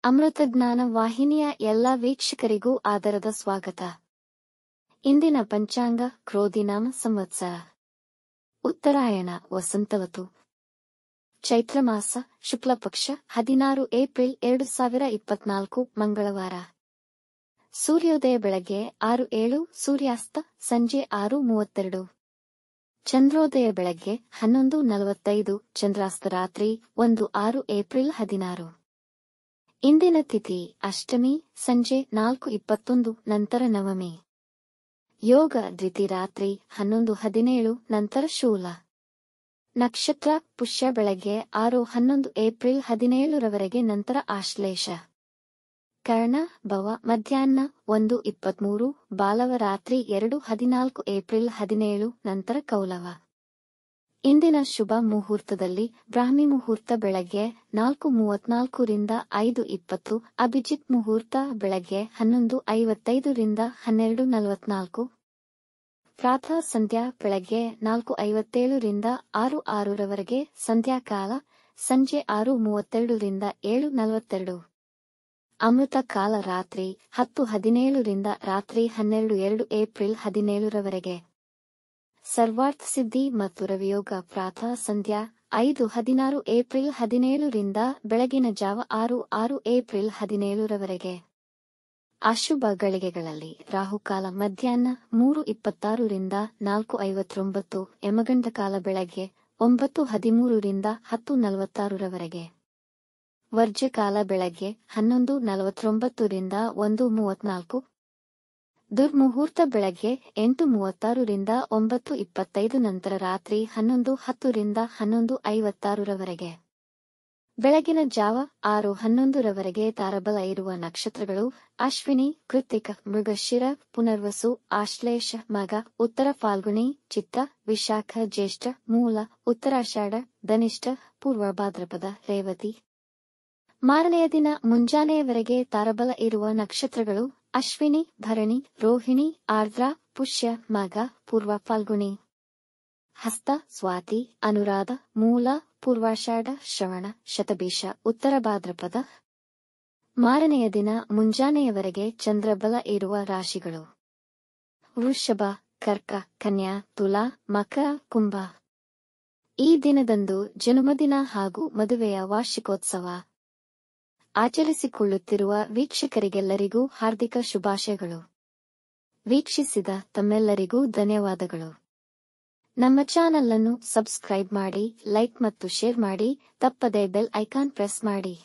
ಅಮೃತಜ್ಞಾನ ವಾಹಿನಿಯ ಎಲ್ಲಾ ವೀಕ್ಷಕರಿಗೂ ಆದರದ ಸ್ವಾಗತ. ಇಂದಿನ ಪಂಚಾಂಗ ಕ್ರೋಧಿನಾಮ ಸಂವತ್ಸರ, ಉತ್ತರಾಯಣ ವಸಂತವತು, ಚೈತ್ರಮಾಸ ಶುಕ್ಲಪಕ್ಷ 16 ಏಪ್ರಿಲ್ 2024 ಮಂಗಳವಾರ. ಸೂರ್ಯೋದಯ ಬೆಳಗ್ಗೆ 6:07, ಸೂರ್ಯಾಸ್ತ ಸಂಜೆ 6:32. ಚಂದ್ರೋದಯ ಬೆಳಗ್ಗೆ 11:45, ಚಂದ್ರಾಸ್ತ ರಾತ್ರಿ 1:06 ಏಪ್ರಿಲ್ 16. ಇಂದಿನ ತಿಥಿ ಅಷ್ಟಮಿ, ಸಂಜೆ 4:21, ನಂತರ ನವಮಿ. ಯೋಗ ದ್ವಿತಿ ರಾತ್ರಿ 11:17, ನಂತರ ಶೂಲ. ನಕ್ಷತ್ರ ಪುಷ್ಯ ಬೆಳಗ್ಗೆ 6:11 ಏಪ್ರಿಲ್ 17 ರವರೆಗೆ, ನಂತರ ಆಶ್ಲೇಷ. ಕರ್ಣ ಭವ ಮಧ್ಯಾಹ್ನ 1:23, ಬಾಲವ ರಾತ್ರಿ 2:14 ಏಪ್ರಿಲ್ 17, ನಂತರ ಕೌಲವ. ಇಂದಿನ ಶುಭ ಮುಹೂರ್ತದಲ್ಲಿ ಬ್ರಾಹ್ಮಿ ಮುಹೂರ್ತ ಬೆಳಗ್ಗೆ 4:34 ರಿಂದ 5:20, ಅಭಿಜಿತ್ ಮುಹೂರ್ತ ಬೆಳಗ್ಗೆ 11:55 ರಿಂದ 12:44, ಪ್ರಾತಃ ಸಂಧ್ಯಾ ಬೆಳಗ್ಗೆ 4:57 ರಿಂದ 6:06 ರವರೆಗೆ, ಸಂಧ್ಯಾಕಾಲ ಸಂಜೆ 6:32 ರಿಂದ 7:42. ಅಮೃತ ಕಾಲ ರಾತ್ರಿ 10:17 ರಿಂದ ರಾತ್ರಿ 12:02 ಏಪ್ರಿಲ್ 17 ರವರೆಗೆ. ಸರ್ವಾರ್ಥ ಸಿದ್ಧಿ ಮತ್ತು ರವಿಯೋಗ ಪ್ರಾತಃ ಸಂಧ್ಯಾ 5:16 ಏಪ್ರಿಲ್ 17 ರಿಂದ ಬೆಳಗಿನ ಜಾವ 6:06 ಏಪ್ರಿಲ್ 17 ರವರೆಗೆ. ಅಶುಭ ಗಳಿಗೆಗಳಲ್ಲಿ ರಾಹುಕಾಲ ಮಧ್ಯಾಹ್ನ 3:26 ರಿಂದ 4:59, ಯಮಗಂಡ ಕಾಲ ಬೆಳಗ್ಗೆ 9:13 ರಿಂದ 10:46 ರವರೆಗೆ. ವರ್ಜ್ಯಕಾಲ ಬೆಳಗ್ಗೆ 11:49 ರಿಂದ 1:34. ದುರ್ಮುಹೂರ್ತ ಬೆಳಗ್ಗೆ 8:36 ರಿಂದ 9:25, ನಂತರ ರಾತ್ರಿ 11:10 ರಿಂದ 11:56 ರವರೆಗೆ. ಬೆಳಗಿನ ಜಾವ 6:11 ರವರೆಗೆ ತಾರಬಲ ಇರುವ ನಕ್ಷತ್ರಗಳು ಅಶ್ವಿನಿ, ಕೃತ್ತಿಕ, ಮೃಗಶಿರ, ಪುನರ್ವಸು, ಆಶ್ಲೇಷ, ಮಗ, ಉತ್ತರ ಫಾಲ್ಗುಣಿ, ಚಿತ್ತ, ವಿಶಾಖ, ಜ್ಯೇಷ್ಠ, ಮೂಲ, ಉತ್ತರಾಷಾಢ, ಧನಿಷ್ಠ, ಪೂರ್ವ ಭಾದ್ರಪದ, ರೇವತಿ. ಮಾರನೆಯ ದಿನ ಮುಂಜಾನೆಯವರೆಗೆ ತಾರಬಲ ಇರುವ ನಕ್ಷತ್ರಗಳು ಅಶ್ವಿನಿ, ಭರಣಿ, ರೋಹಿಣಿ, ಆರ್ದ್ರ, ಪುಷ್ಯ, ಮಗ, ಪೂರ್ವ ಫಾಲ್ಗುಣಿ, ಹಸ್ತ, ಸ್ವಾತಿ, ಅನುರಾಧ, ಮೂಲ, ಪೂರ್ವಾಷಾಢ, ಶ್ರವಣ, ಶತಭಿಷ, ಉತ್ತರ ಭಾದ್ರಪದ. ಮಾರನೆಯ ದಿನ ಮುಂಜಾನೆಯವರೆಗೆ ಚಂದ್ರಬಲ ಇರುವ ರಾಶಿಗಳು ವೃಷಭ, ಕರ್ಕ, ಕನ್ಯಾ, ತುಲಾ, ಮಕರ, ಕುಂಭ. ಈ ದಿನದಂದು ಜನ್ಮದಿನ ಹಾಗೂ ಮದುವೆಯ ವಾರ್ಷಿಕೋತ್ಸವ ಆಚರಿಸಿಕೊಳ್ಳುತ್ತಿರುವ ವೀಕ್ಷಕರಿಗೆಲ್ಲರಿಗೂ ಹಾರ್ದಿಕ ಶುಭಾಶಯಗಳು. ವೀಕ್ಷಿಸಿದ ತಮ್ಮೆಲ್ಲರಿಗೂ ಧನ್ಯವಾದಗಳು. ನಮ್ಮ ಚಾನಲ್ ಅನ್ನು ಸಬ್ಸ್ಕ್ರೈಬ್ ಮಾಡಿ, ಲೈಕ್ ಮತ್ತು ಶೇರ್ ಮಾಡಿ, ತಪ್ಪದೇ ಬೆಲ್ ಐಕಾನ್ ಪ್ರೆಸ್ ಮಾಡಿ.